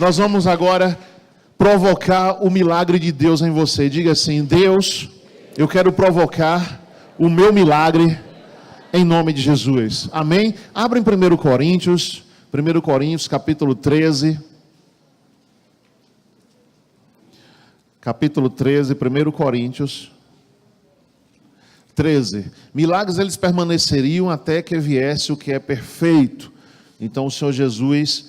Nós vamos agora provocar o milagre de Deus em você. Diga assim: Deus, eu quero provocar o meu milagre em nome de Jesus. Amém? Abra em 1 Coríntios, capítulo 13. Capítulo 13, 1 Coríntios 13. Milagres eles permaneceriam até que viesse o que é perfeito. Então o Senhor Jesus,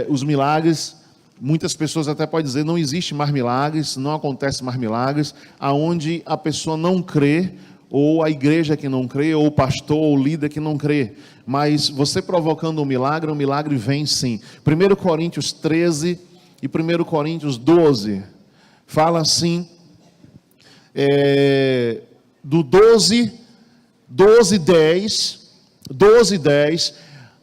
os milagres, muitas pessoas até podem dizer, não existe mais milagres, não acontece mais milagres, aonde a pessoa não crê, ou a igreja que não crê, ou o pastor, ou o líder que não crê. Mas você provocando o milagre vem sim. 1 Coríntios 13 e 1 Coríntios 12, fala assim, do 12, 10,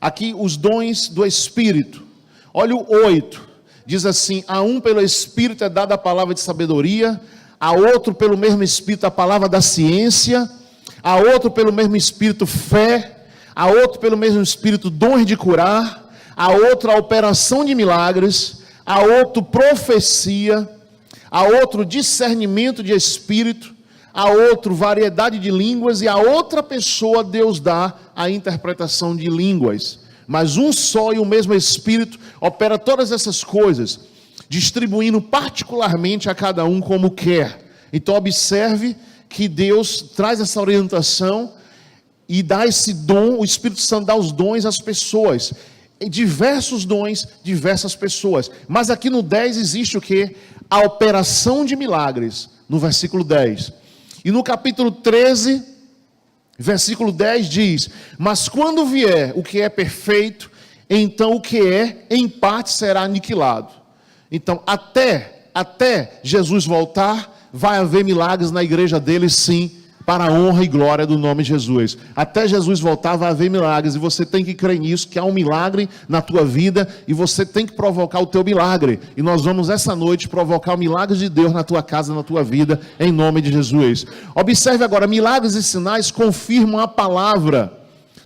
aqui os dons do Espírito. Olha o 8, diz assim: a um pelo Espírito é dada a palavra de sabedoria, a outro pelo mesmo Espírito a palavra da ciência, a outro pelo mesmo Espírito fé, a outro pelo mesmo Espírito dons de curar, a outro a operação de milagres, a outro profecia, a outro discernimento de espírito, a outro variedade de línguas, e a outra pessoa Deus dá a interpretação de línguas. Mas um só e o mesmo Espírito opera todas essas coisas, distribuindo particularmente a cada um como quer. Então observe que Deus traz essa orientação e dá esse dom, o Espírito Santo dá os dons às pessoas. Diversos dons, diversas pessoas. Mas aqui no 10 existe o que? A operação de milagres, no versículo 10. E no capítulo 13, versículo 10 diz: mas quando vier o que é perfeito, então o que é em parte será aniquilado. Então até Jesus voltar, vai haver milagres na igreja dele sim, para a honra e glória do nome de Jesus. Até Jesus voltar vai haver milagres, e você tem que crer nisso, que há um milagre na tua vida, e você tem que provocar o teu milagre. E nós vamos essa noite provocar o milagre de Deus na tua casa, na tua vida, em nome de Jesus. Observe agora, milagres e sinais confirmam a palavra,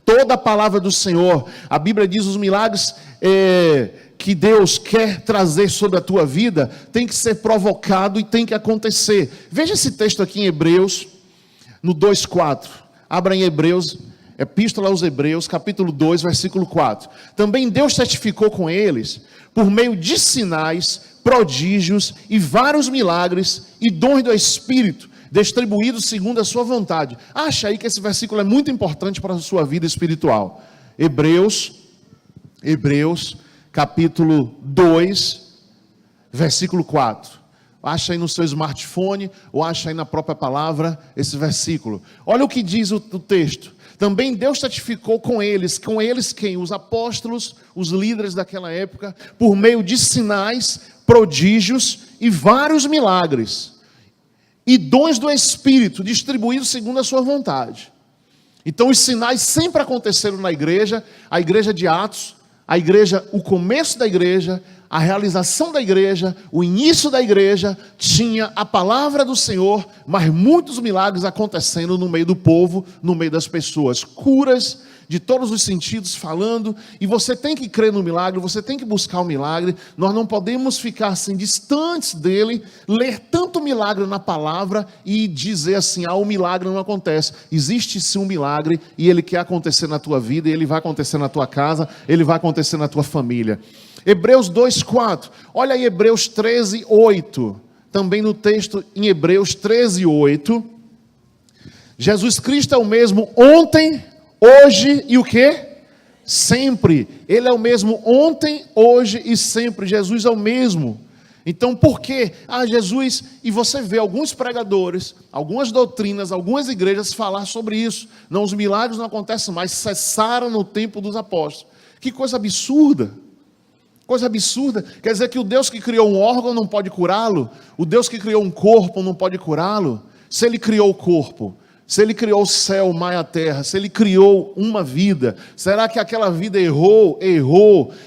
toda a palavra do Senhor. A Bíblia diz os milagres que Deus quer trazer sobre a tua vida, tem que ser provocado e tem que acontecer. Veja esse texto aqui em Hebreus, no 2,4, abra em Hebreus, Epístola aos Hebreus, capítulo 2, versículo 4. Também Deus testificou com eles, por meio de sinais, prodígios e vários milagres e dons do Espírito, distribuídos segundo a sua vontade. Acha aí que esse versículo é muito importante para a sua vida espiritual. Hebreus, capítulo 2, versículo 4. Acha aí no seu smartphone, ou acha aí na própria palavra, esse versículo. Olha o que diz o texto. Também Deus testificou com eles quem? Os apóstolos, os líderes daquela época, por meio de sinais, prodígios e vários milagres, e dons do Espírito, distribuídos segundo a sua vontade. Então os sinais sempre aconteceram na igreja, a igreja de Atos, a igreja, o começo da igreja, a realização da igreja, o início da igreja, tinha a palavra do Senhor, mas muitos milagres acontecendo no meio do povo, no meio das pessoas, curas de todos os sentidos falando, e você tem que crer no milagre, você tem que buscar o milagre. Nós não podemos ficar assim distantes dele, ler tanto milagre na palavra e dizer assim: o milagre não acontece. Existe sim um milagre, e ele quer acontecer na tua vida, e ele vai acontecer na tua casa, ele vai acontecer na tua família. Hebreus 2,4, olha aí Hebreus 13,8, também no texto em Hebreus 13,8, Jesus Cristo é o mesmo ontem, hoje e o que? Sempre. Ele é o mesmo ontem, hoje e sempre. Jesus é o mesmo. Então por quê? Jesus, e você vê alguns pregadores, algumas doutrinas, algumas igrejas falar sobre isso. Não, os milagres não acontecem mais, cessaram no tempo dos apóstolos. Que coisa absurda. Coisa absurda. Quer dizer que o Deus que criou um órgão não pode curá-lo? O Deus que criou um corpo não pode curá-lo? Se ele criou o corpo, se ele criou o céu, o mar e a terra, se ele criou uma vida, será que aquela vida errou,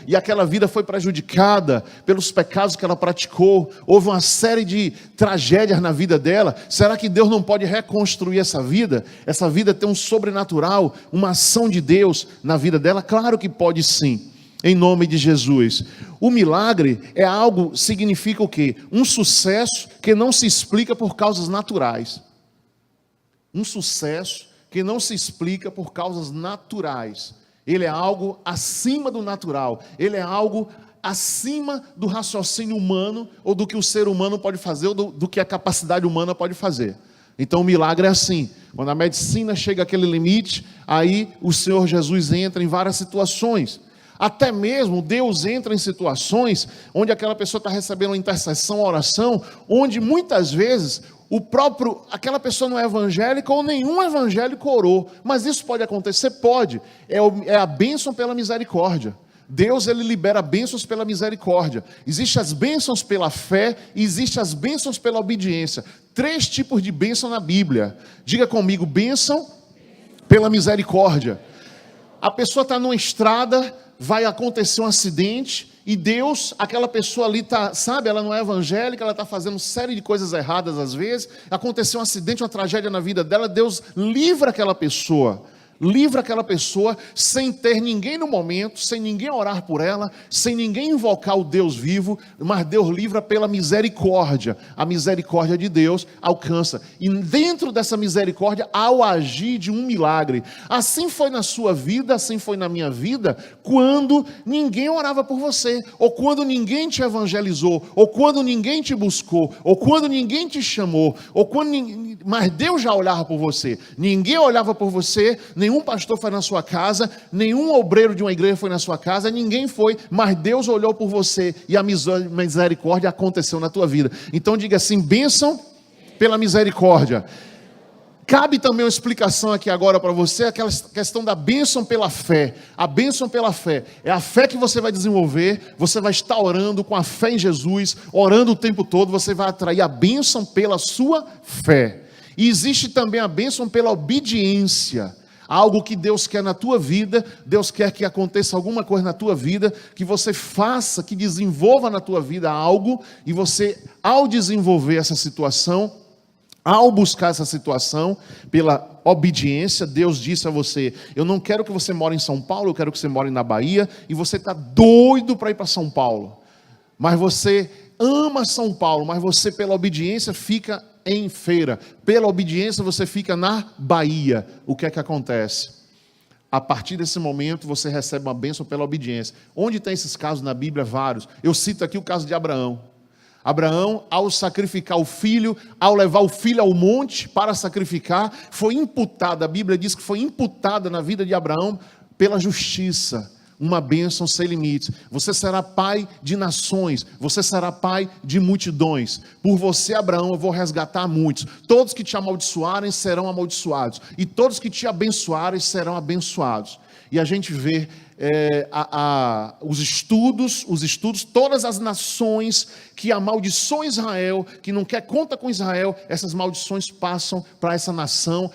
e aquela vida foi prejudicada pelos pecados que ela praticou? Houve uma série de tragédias na vida dela. Será que Deus não pode reconstruir essa vida? Essa vida tem um sobrenatural, uma ação de Deus na vida dela? Claro que pode sim. em nome de Jesus. O milagre é algo, significa o quê? Um sucesso que não se explica por causas naturais. Um sucesso que não se explica por causas naturais. Ele é algo acima do natural. Ele é algo acima do raciocínio humano, ou do que o ser humano pode fazer, ou do que a capacidade humana pode fazer. Então o milagre é assim. Quando a medicina chega àquele limite, aí o Senhor Jesus entra em várias situações. Até mesmo Deus entra em situações onde aquela pessoa está recebendo uma intercessão, uma oração, onde muitas vezes aquela pessoa não é evangélica ou nenhum evangélico orou. Mas isso pode acontecer? Pode. É a bênção pela misericórdia. Deus, ele libera bênçãos pela misericórdia. Existem as bênçãos pela fé e existem as bênçãos pela obediência. 3 tipos de bênção na Bíblia. Diga comigo, bênção pela misericórdia. A pessoa está numa estrada, vai acontecer um acidente, e Deus, aquela pessoa ali está, sabe, ela não é evangélica, ela está fazendo uma série de coisas erradas às vezes, aconteceu um acidente, uma tragédia na vida dela, Deus livra aquela pessoa sem ter ninguém no momento, sem ninguém orar por ela, sem ninguém invocar o Deus vivo, mas Deus livra pela misericórdia. A misericórdia de Deus alcança, e dentro dessa misericórdia há o agir de um milagre. Assim foi na sua vida, assim foi na minha vida, quando ninguém orava por você, ou quando ninguém te evangelizou, ou quando ninguém te buscou, ou quando ninguém te chamou, mas Deus já olhava por você. Ninguém olhava por você, nenhum pastor foi na sua casa, nenhum obreiro de uma igreja foi na sua casa, ninguém foi, mas Deus olhou por você e a misericórdia aconteceu na tua vida. Então diga assim, bênção pela misericórdia. Cabe também uma explicação aqui agora para você, aquela questão da bênção pela fé. A bênção pela fé é a fé que você vai desenvolver, você vai estar orando com a fé em Jesus, orando o tempo todo, você vai atrair a bênção pela sua fé. E existe também a bênção pela obediência. Algo que Deus quer na tua vida, Deus quer que aconteça alguma coisa na tua vida, que você faça, que desenvolva na tua vida algo, e você, ao desenvolver essa situação, ao buscar essa situação, pela obediência, Deus disse a você, eu não quero que você more em São Paulo, eu quero que você more na Bahia, e você está doido para ir para São Paulo, mas você ama São Paulo, mas você pela obediência fica em Feira, pela obediência você fica na Bahia. O que é que acontece? A partir desse momento você recebe uma bênção pela obediência. Onde tem esses casos na Bíblia? Vários. Eu cito aqui o caso de Abraão. Abraão, ao sacrificar o filho, ao levar o filho ao monte para sacrificar, foi imputada, a Bíblia diz que foi imputada na vida de Abraão pela justiça. Uma bênção sem limites. Você será pai de nações, você será pai de multidões. Por você, Abraão, eu vou resgatar muitos. Todos que te amaldiçoarem serão amaldiçoados, e todos que te abençoarem serão abençoados. E a gente vê os estudos, todas as nações que amaldiçoam Israel, que não quer conta com Israel, essas maldições passam para essa nação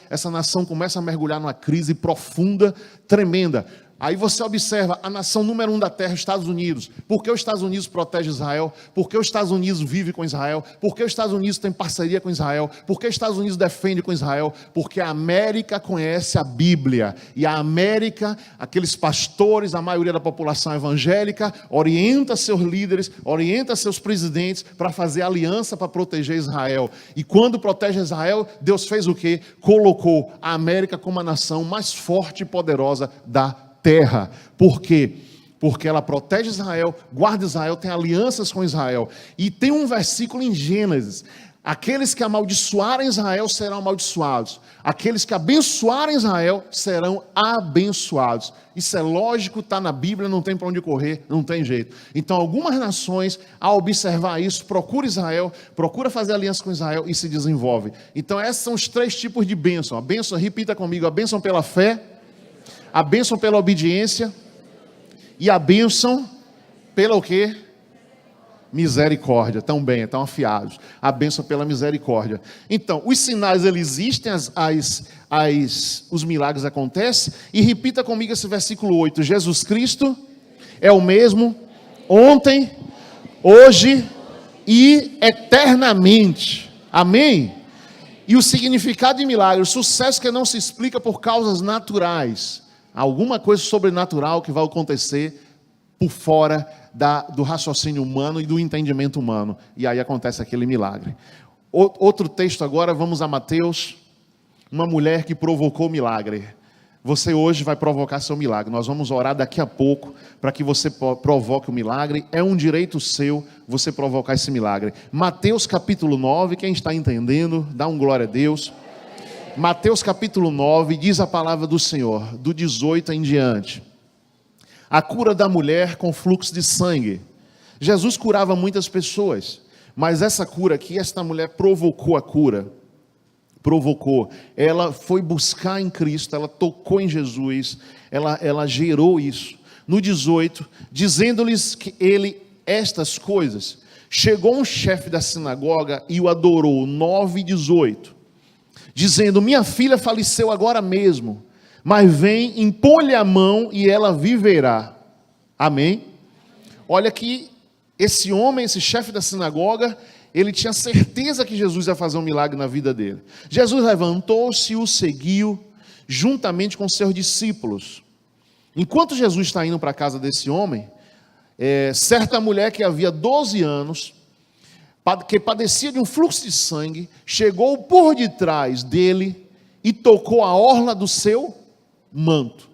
começa a mergulhar numa crise profunda, tremenda. Aí você observa a nação número 1 da terra, Estados Unidos. Por que os Estados Unidos protege Israel? Por que os Estados Unidos vive com Israel? Por que os Estados Unidos tem parceria com Israel? Por que os Estados Unidos defende com Israel? Porque a América conhece a Bíblia. E a América, aqueles pastores, a maioria da população evangélica, orienta seus líderes, orienta seus presidentes para fazer aliança para proteger Israel. E quando protege Israel, Deus fez o quê? Colocou a América como a nação mais forte e poderosa da terra. Por quê? Porque ela protege Israel, guarda Israel, tem alianças com Israel. E tem um versículo em Gênesis: aqueles que amaldiçoarem Israel serão amaldiçoados, aqueles que abençoarem Israel serão abençoados. Isso é lógico, está na Bíblia, não tem para onde correr, não tem jeito. Então algumas nações, ao observar isso, procura Israel, procura fazer aliança com Israel e se desenvolve. Então esses são os 3 tipos de bênção. A bênção, repita comigo, a bênção pela fé, a bênção pela obediência e a bênção pela o quê? Misericórdia. Estão bem, estão afiados. A bênção pela misericórdia. Então, os sinais, eles existem, os milagres acontecem. E repita comigo esse versículo 8. Jesus Cristo é o mesmo ontem, hoje e eternamente. Amém? E o significado de milagre, o sucesso que não se explica por causas naturais. Alguma coisa sobrenatural que vai acontecer por fora do raciocínio humano e do entendimento humano. E aí acontece aquele milagre. Outro texto agora, vamos a Mateus. Uma mulher que provocou o milagre. Você hoje vai provocar seu milagre. Nós vamos orar daqui a pouco para que você provoque o milagre. É um direito seu você provocar esse milagre. Mateus capítulo 9, quem está entendendo, dá um glória a Deus. Mateus capítulo 9, diz a palavra do Senhor, do 18 em diante. A cura da mulher com fluxo de sangue. Jesus curava muitas pessoas, mas essa cura aqui, esta mulher provocou a cura. Provocou. Ela foi buscar em Cristo, ela tocou em Jesus, ela gerou isso. No 18, dizendo-lhes que ele estas coisas, chegou um chefe da sinagoga e o adorou. 9:18, dizendo: minha filha faleceu agora mesmo, mas vem, impõe-lhe a mão e ela viverá. Amém? Olha que esse homem, esse chefe da sinagoga, ele tinha certeza que Jesus ia fazer um milagre na vida dele. Jesus levantou-se e o seguiu, juntamente com seus discípulos. Enquanto Jesus está indo para a casa desse homem, certa mulher que havia 12 anos, que padecia de um fluxo de sangue, chegou por detrás dele e tocou a orla do seu manto.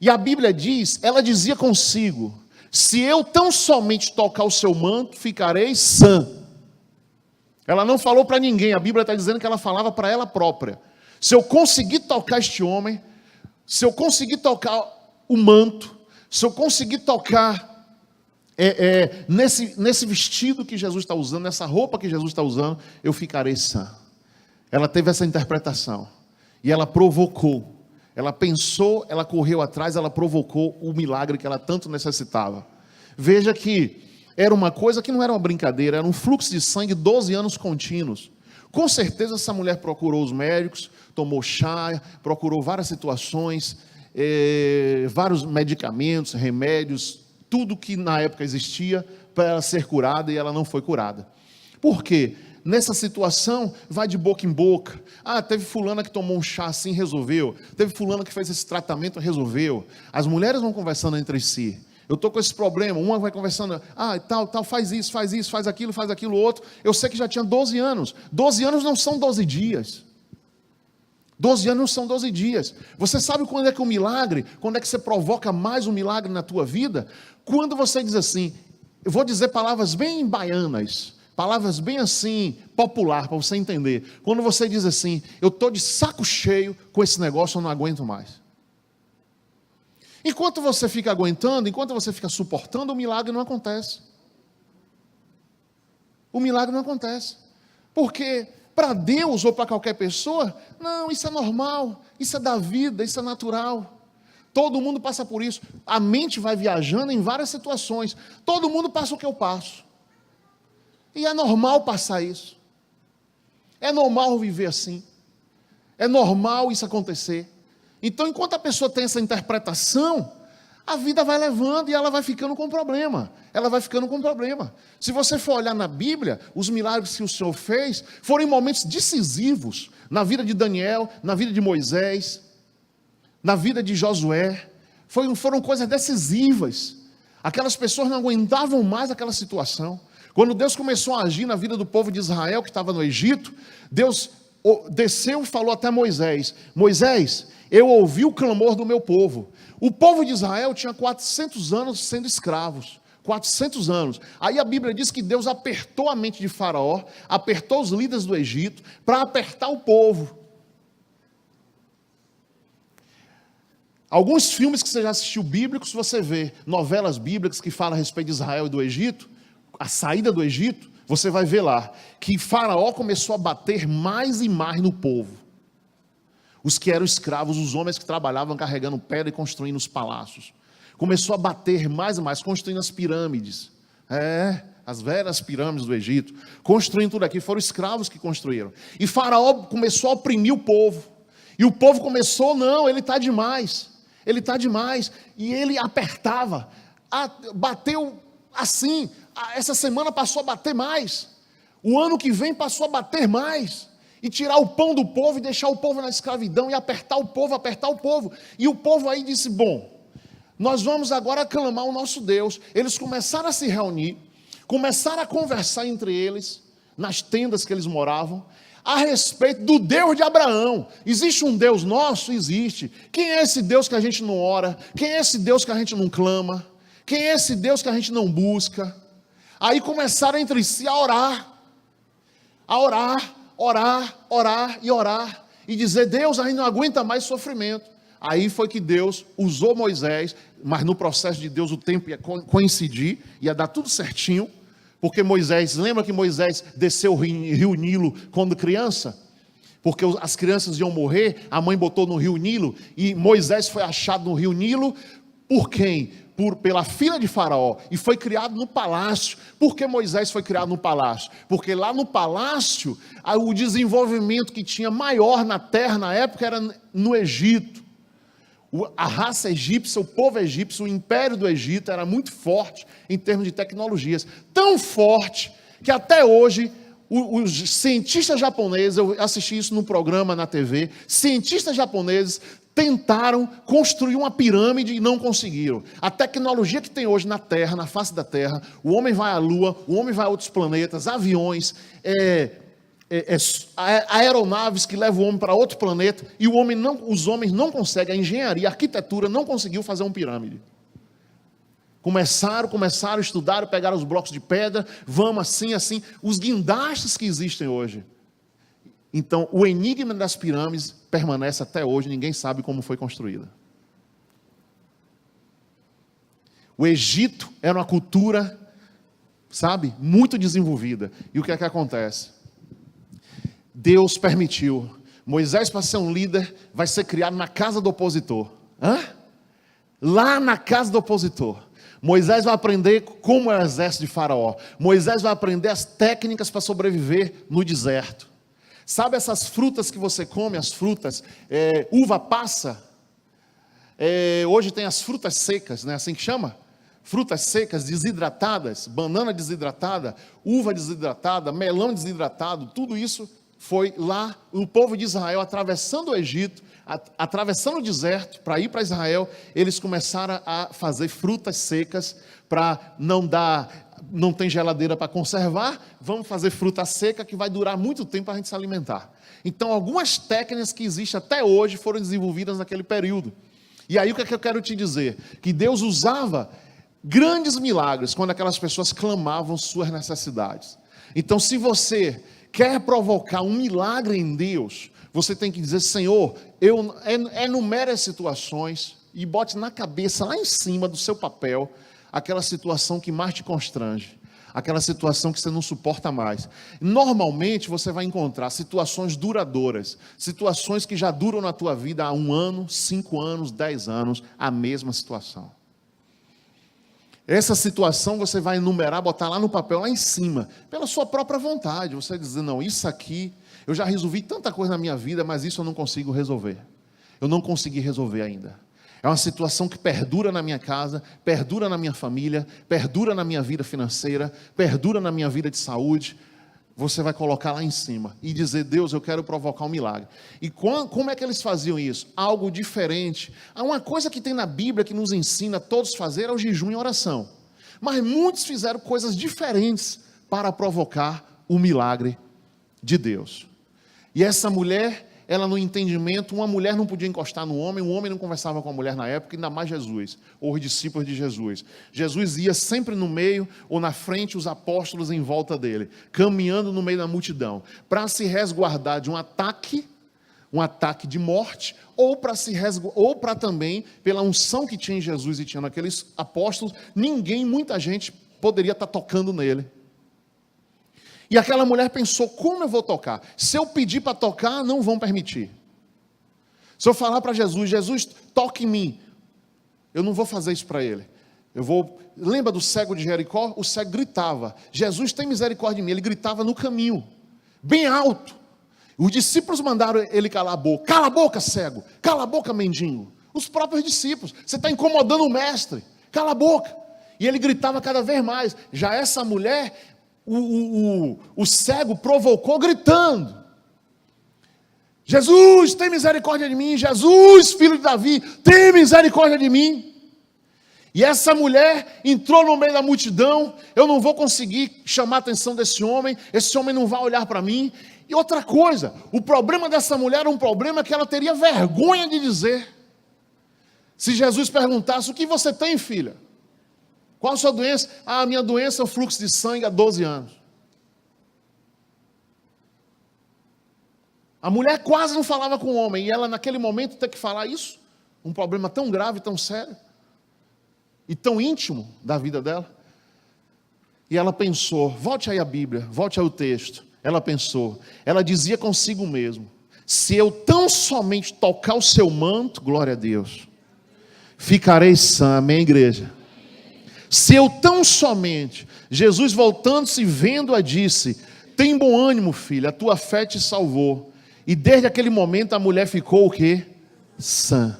E a Bíblia diz, ela dizia consigo: se eu tão somente tocar o seu manto, ficarei sã. Ela não falou para ninguém, a Bíblia está dizendo que ela falava para ela própria. Se eu conseguir tocar este homem, se eu conseguir tocar o manto, se eu conseguir tocar nesse vestido que Jesus está usando, nessa roupa que Jesus está usando, eu ficarei sã. Ela teve essa interpretação e ela provocou. Ela pensou, ela correu atrás, ela provocou o milagre que ela tanto necessitava. Veja que era uma coisa que não era uma brincadeira, era um fluxo de sangue 12 anos contínuos. Com certeza essa mulher procurou os médicos, tomou chá, procurou várias situações, vários medicamentos, remédios, tudo que na época existia para ela ser curada, e ela não foi curada. Por quê? Nessa situação, vai de boca em boca. Ah, teve fulana que tomou um chá assim, resolveu. Teve fulana que fez esse tratamento, resolveu. As mulheres vão conversando entre si. Eu estou com esse problema, uma vai conversando, tal, faz isso, faz aquilo outro. Eu sei que já tinha 12 anos. 12 anos não são 12 dias. 12 anos não são 12 dias. Você sabe quando é que o milagre, quando é que você provoca mais um milagre na tua vida? Quando você diz assim, eu vou dizer palavras bem baianas, palavras bem assim, popular, para você entender. Quando você diz assim, eu estou de saco cheio com esse negócio, eu não aguento mais. Enquanto você fica aguentando, enquanto você fica suportando, o milagre não acontece. O milagre não acontece. Porque para Deus ou para qualquer pessoa, não, isso é normal, isso é da vida, isso é natural. Todo mundo passa por isso. A mente vai viajando em várias situações. Todo mundo passa o que eu passo. E é normal passar isso. É normal viver assim. É normal isso acontecer. Então, enquanto a pessoa tem essa interpretação, a vida vai levando e ela vai ficando com problema. Ela vai ficando com problema. Se você for olhar na Bíblia, os milagres que o Senhor fez foram em momentos decisivos. Na vida de Daniel, na vida de Moisés, na vida de Josué. Foram coisas decisivas. Aquelas pessoas não aguentavam mais aquela situação. Quando Deus começou a agir na vida do povo de Israel, que estava no Egito, Deus desceu e falou até Moisés: Moisés, eu ouvi o clamor do meu povo. O povo de Israel tinha 400 anos sendo escravos. 400 anos. Aí a Bíblia diz que Deus apertou a mente de Faraó, apertou os líderes do Egito, para apertar o povo. Alguns filmes que você já assistiu bíblicos, você vê novelas bíblicas que falam a respeito de Israel e do Egito, a saída do Egito, você vai ver lá, que Faraó começou a bater mais e mais no povo. Os que eram escravos, os homens que trabalhavam carregando pedra e construindo os palácios. Começou a bater mais e mais, construindo as pirâmides. As velhas pirâmides do Egito. Construindo tudo aqui, foram escravos que construíram. E Faraó começou a oprimir o povo. E o povo começou, não, ele está demais. Ele está demais. E ele apertava. Bateu assim. Essa semana passou a bater mais. O ano que vem passou a bater mais. E tirar o pão do povo e deixar o povo na escravidão. E apertar o povo. E o povo aí disse, bom, Nós vamos agora clamar o nosso Deus. Eles começaram a se reunir, começaram a conversar entre eles, nas tendas que eles moravam, a respeito do Deus de Abraão. Existe um Deus nosso? Existe. Quem é esse Deus que a gente não ora? Quem é esse Deus que a gente não clama? Quem é esse Deus que a gente não busca? Aí começaram entre si a orar, e dizer: Deus, a gente não aguenta mais sofrimento. Aí foi que Deus usou Moisés, mas no processo de Deus o tempo ia coincidir, ia dar tudo certinho, porque Moisés, lembra que Moisés desceu o rio Nilo quando criança? Porque as crianças iam morrer, a mãe botou no rio Nilo, e Moisés foi achado no rio Nilo, por quem? Pela filha de Faraó, e foi criado no palácio. Por que Moisés foi criado no palácio? Porque lá no palácio, o desenvolvimento que tinha maior na terra na época era no Egito. A raça egípcia, o povo egípcio, o império do Egito era muito forte em termos de tecnologias. Tão forte que até hoje os cientistas japoneses, eu assisti isso num programa na TV, cientistas japoneses tentaram construir uma pirâmide e não conseguiram. A tecnologia que tem hoje na Terra, na face da Terra, o homem vai à Lua, o homem vai a outros planetas, aviões, aeronaves que levam o homem para outro planeta, e os homens não conseguem, a engenharia, a arquitetura não conseguiu fazer uma pirâmide. Começaram a estudar, pegaram os blocos de pedra, vamos assim, os guindastes que existem hoje. Então, o enigma das pirâmides permanece até hoje, ninguém sabe como foi construída. O Egito era uma cultura, muito desenvolvida. E o que é que acontece? Deus permitiu. Moisés, para ser um líder, vai ser criado na casa do opositor. Lá na casa do opositor. Moisés vai aprender como é o exército de Faraó. Moisés vai aprender as técnicas para sobreviver no deserto. Sabe essas frutas que você come, as frutas, uva passa? Hoje tem as frutas secas, né? Assim que chama? Frutas secas, desidratadas, banana desidratada, uva desidratada, melão desidratado, tudo isso foi lá, o povo de Israel atravessando o Egito, atravessando o deserto para ir para Israel, eles começaram a fazer frutas secas para não tem geladeira para conservar, vamos fazer fruta seca que vai durar muito tempo para a gente se alimentar. Então algumas técnicas que existem até hoje foram desenvolvidas naquele período. E aí o que é que eu quero te dizer? Que Deus usava grandes milagres quando aquelas pessoas clamavam suas necessidades. Então se você quer provocar um milagre em Deus, você tem que dizer: Senhor, enumere as situações e bote na cabeça, lá em cima do seu papel, aquela situação que mais te constrange, aquela situação que você não suporta mais. Normalmente você vai encontrar situações duradouras, situações que já duram na tua vida há 1 ano, 5 anos, 10 anos, a mesma situação. Essa situação você vai enumerar, botar lá no papel, lá em cima, pela sua própria vontade. Você vai dizer: não, isso aqui, eu já resolvi tanta coisa na minha vida, mas isso eu não consigo resolver. Eu não consegui resolver ainda. É uma situação que perdura na minha casa, perdura na minha família, perdura na minha vida financeira, perdura na minha vida de saúde. Você vai colocar lá em cima e dizer: Deus, eu quero provocar um milagre. E como é que eles faziam isso? Algo diferente. Há uma coisa que tem na Bíblia que nos ensina a todos fazer, é o jejum e oração. Mas muitos fizeram coisas diferentes para provocar o milagre de Deus. E essa mulher, ela no entendimento, uma mulher não podia encostar no homem, o homem não conversava com a mulher na época, ainda mais Jesus, ou os discípulos de Jesus. Jesus ia sempre no meio, ou na frente, os apóstolos em volta dele, caminhando no meio da multidão, para se resguardar de um ataque de morte, ou para também, pela unção que tinha em Jesus e tinha naqueles apóstolos, muita gente poderia estar tocando nele. E aquela mulher pensou: como eu vou tocar? Se eu pedir para tocar, não vão permitir. Se eu falar para Jesus: Jesus, toque em mim, eu não vou fazer isso para ele. Lembra do cego de Jericó? O cego gritava: Jesus, tem misericórdia de mim. Ele gritava no caminho, bem alto. Os discípulos mandaram ele calar a boca. Cala a boca, cego. Cala a boca, mendigo. Os próprios discípulos: você está incomodando o mestre. Cala a boca. E ele gritava cada vez mais. Já essa mulher, o cego provocou gritando: Jesus, tem misericórdia de mim. Jesus, filho de Davi, tem misericórdia de mim. E essa mulher entrou no meio da multidão, eu não vou conseguir chamar a atenção desse homem não vai olhar para mim. E outra coisa, o problema dessa mulher era um problema que ela teria vergonha de dizer. Se Jesus perguntasse, o que você tem, filha? Qual a sua doença? Ah, a minha doença é o fluxo de sangue há 12 anos. A mulher quase não falava com o homem, e ela naquele momento tem que falar isso? Um problema tão grave, tão sério, e tão íntimo da vida dela. E ela pensou, volte aí a Bíblia, volte aí o texto. Ela pensou, ela dizia consigo mesmo, se eu tão somente tocar o seu manto, glória a Deus, ficarei sã, amém, igreja? Se eu tão somente, Jesus voltando-se e vendo-a disse, tem bom ânimo, filha, a tua fé te salvou. E desde aquele momento a mulher ficou o quê? Sã.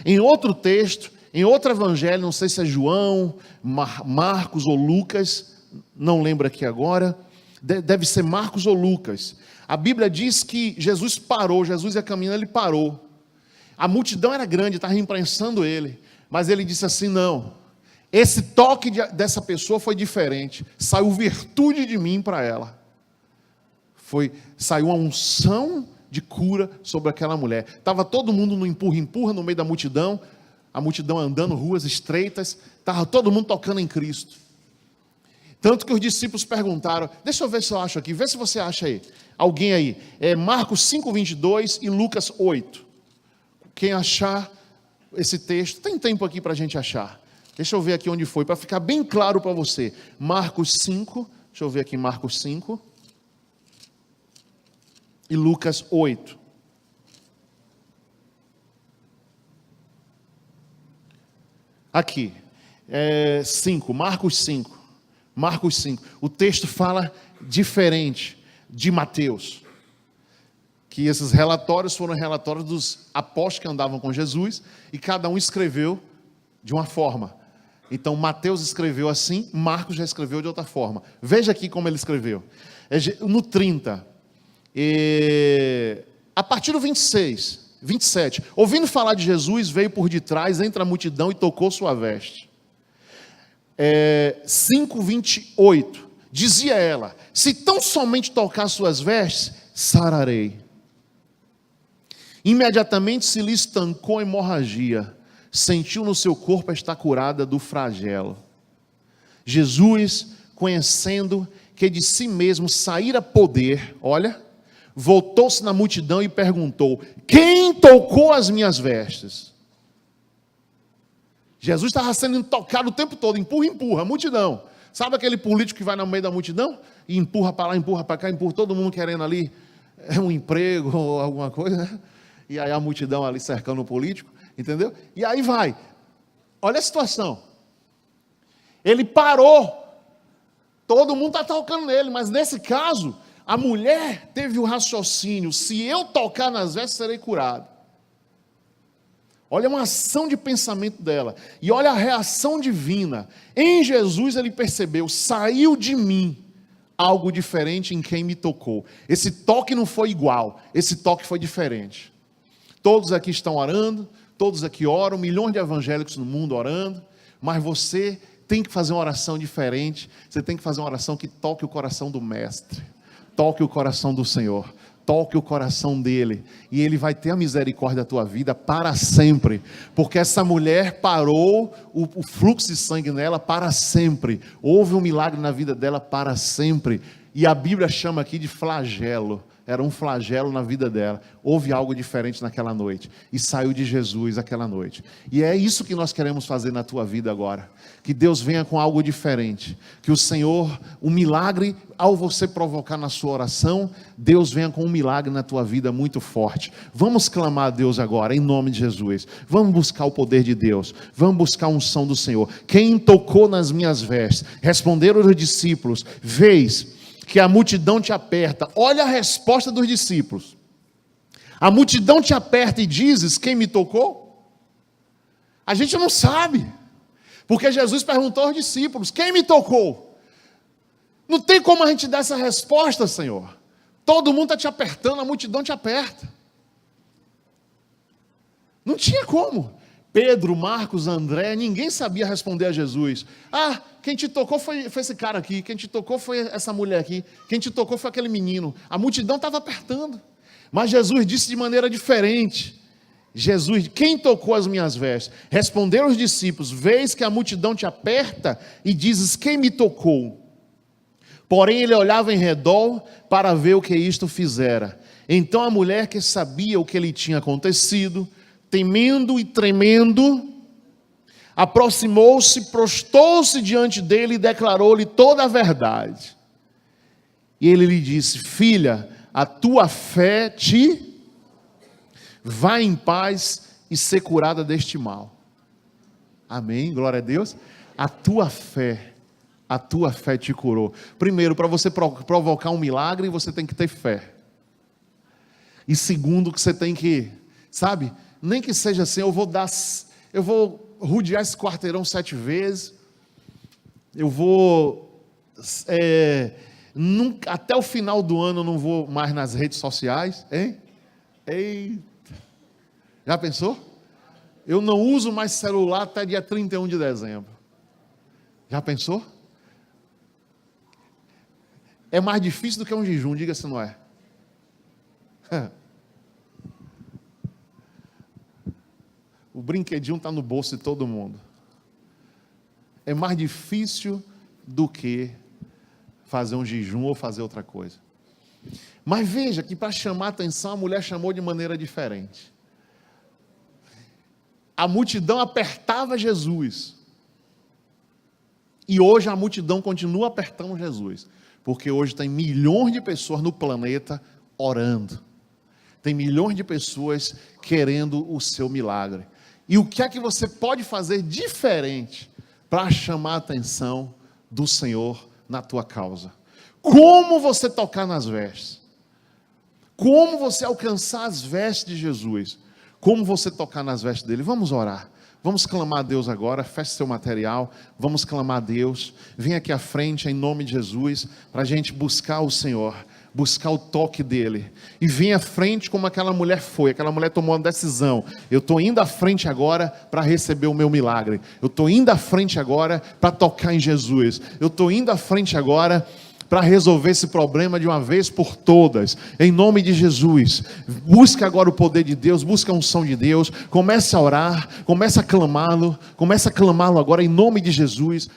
Em outro texto, em outro evangelho, não sei se é João, Marcos ou Lucas, não lembro aqui agora, deve ser Marcos ou Lucas. A Bíblia diz que Jesus parou, Jesus ia caminhando, ele parou. A multidão era grande, estava imprensando ele, mas ele disse assim, não, esse toque dessa pessoa foi diferente, saiu virtude de mim para ela. Saiu uma unção de cura sobre aquela mulher. Estava todo mundo no empurra-empurra no meio da multidão, a multidão andando, ruas estreitas, estava todo mundo tocando em Cristo. Tanto que os discípulos perguntaram, deixa eu ver se eu acho aqui, vê se você acha aí, alguém aí, Marcos 5:22 e Lucas 8. Quem achar esse texto, tem tempo aqui para a gente achar. Deixa eu ver aqui onde foi, para ficar bem claro para você. Marcos 5, deixa eu ver aqui, Marcos 5 e Lucas 8. Aqui, 5, Marcos 5. Marcos 5. O texto fala diferente de Mateus. Que esses relatórios foram relatórios dos apóstolos que andavam com Jesus e cada um escreveu de uma forma. Então Mateus escreveu assim, Marcos já escreveu de outra forma. Veja aqui como ele escreveu. No 30, a partir do 27, ouvindo falar de Jesus, veio por detrás, entre a multidão e tocou sua veste. 5:28, dizia ela, se tão somente tocar suas vestes, sararei. Imediatamente se lhe estancou a hemorragia, sentiu no seu corpo estar curada do flagelo. Jesus, conhecendo que de si mesmo saíra poder, olha, voltou-se na multidão e perguntou, quem tocou as minhas vestes? Jesus estava sendo tocado o tempo todo, empurra, multidão. Sabe aquele político que vai no meio da multidão e empurra para lá, empurra para cá, empurra todo mundo querendo ali um emprego ou alguma coisa, né? E aí a multidão ali cercando o político, entendeu? E aí vai, olha a situação, ele parou, todo mundo está tocando nele, mas nesse caso, a mulher teve o raciocínio, se eu tocar nas vestes, serei curado. Olha uma ação de pensamento dela, e olha a reação divina, em Jesus ele percebeu, saiu de mim algo diferente em quem me tocou, esse toque não foi igual, esse toque foi diferente. Todos aqui estão orando, todos aqui oram, milhões de evangélicos no mundo orando, mas você tem que fazer uma oração diferente, você tem que fazer uma oração que toque o coração do Mestre, toque o coração do Senhor, toque o coração dele, e ele vai ter a misericórdia da tua vida para sempre, porque essa mulher parou o fluxo de sangue nela para sempre, houve um milagre na vida dela para sempre, e a Bíblia chama aqui de flagelo, era um flagelo na vida dela, houve algo diferente naquela noite, e saiu de Jesus aquela noite, e é isso que nós queremos fazer na tua vida agora, que Deus venha com algo diferente, que o Senhor, o milagre, ao você provocar na sua oração, Deus venha com um milagre na tua vida muito forte. Vamos clamar a Deus agora, em nome de Jesus, vamos buscar o poder de Deus, vamos buscar a unção do Senhor. Quem tocou nas minhas vestes? Responderam os discípulos, vês que a multidão te aperta. Olha a resposta dos discípulos, a multidão te aperta e dizes, quem me tocou? A gente não sabe, porque Jesus perguntou aos discípulos, quem me tocou? Não tem como a gente dar essa resposta, Senhor, todo mundo está te apertando, a multidão te aperta, não tinha como. Pedro, Marcos, André, ninguém sabia responder a Jesus. Ah, quem te tocou foi esse cara aqui, quem te tocou foi essa mulher aqui, quem te tocou foi aquele menino. A multidão estava apertando, mas Jesus disse de maneira diferente. Jesus, quem tocou as minhas vestes? Responderam os discípulos, vês que a multidão te aperta e dizes, quem me tocou? Porém ele olhava em redor para ver o que isto fizera. Então a mulher que sabia o que lhe tinha acontecido, temendo e tremendo, aproximou-se, prostou-se diante dele e declarou-lhe toda a verdade. E ele lhe disse, filha, a tua fé te... Vá em paz e ser curada deste mal. Amém, glória a Deus. A tua fé te curou. Primeiro, para você provocar um milagre, você tem que ter fé. E segundo, que você tem que, sabe, nem que seja assim, eu vou rodear esse quarteirão 7 vezes, eu vou, até o final do ano eu não vou mais nas redes sociais, hein? Eita! Já pensou? Eu não uso mais celular até dia 31 de dezembro. Já pensou? É mais difícil do que um jejum, diga se não é. O brinquedinho está no bolso de todo mundo. É mais difícil do que fazer um jejum ou fazer outra coisa. Mas veja que para chamar a atenção, a mulher chamou de maneira diferente. A multidão apertava Jesus. E hoje a multidão continua apertando Jesus. Porque hoje tem milhões de pessoas no planeta orando. Tem milhões de pessoas querendo o seu milagre. E o que é que você pode fazer diferente para chamar a atenção do Senhor na tua causa? Como você tocar nas vestes? Como você alcançar as vestes de Jesus? Como você tocar nas vestes dele? Vamos orar. Vamos clamar a Deus agora. Feche seu material. Vamos clamar a Deus. Vem aqui à frente em nome de Jesus para a gente buscar o Senhor. Buscar o toque dele. E vem à frente como aquela mulher foi. Aquela mulher tomou uma decisão. Eu estou indo à frente agora para receber o meu milagre. Eu estou indo à frente agora para tocar em Jesus. Eu estou indo à frente agora para resolver esse problema de uma vez por todas, em nome de Jesus. Busca agora o poder de Deus, busca a unção de Deus, comece a orar, comece a clamá-lo agora em nome de Jesus.